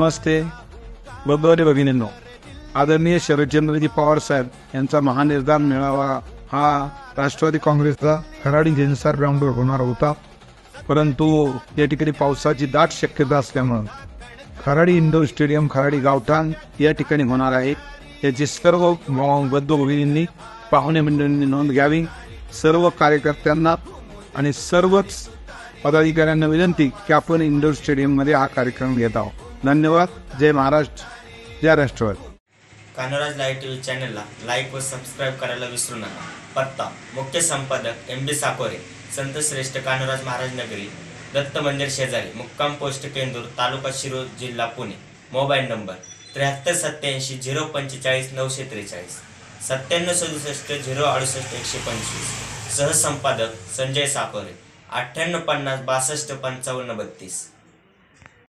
नमस्ते बंधुवारी भगिनींनो, आदरणीय शरदचंद्रजी पवार साहेब यांचा महानिर्धार मेळावा हा राष्ट्रवादी काँग्रेसचा खराडी जैनसार ग्राउंडवर होणार होता, परंतु या ठिकाणी पावसाची दाट शक्यता असल्यामुळे खराडी इंडोर स्टेडियम खराडी गावठाण या ठिकाणी होणार आहे। याची सर्व बंधू भगिनींनी पाहुणे मंडळींनी नोंद घ्यावी। सर्व कार्यकर्त्यांना आणि सर्वच पदाधिकाऱ्यांना विनंती की आपण इंडोर स्टेडियममध्ये हा कार्यक्रम घेत आहोत। धन्यवाद। जय महाराष्ट्र, जय राष्ट्रवादी। कान्होराज लाईव्ह टीव्ही चॅनलला लाईक व सबस्क्राईब करायला विसरू नका। पत्ता मुख्य संपादक MB साकोरे, संत श्रेष्ठ कान्होराज महाराज नगरी, दत्त मंदिर शेजारी, मुक्काम पोस्ट केंदूर, तालुका शिरूर, जिल्हा पुणे। Mobile number 7387 045 943, 9767 068 125। सहसंपादक संजय साकोरे, 9850 62 55 32।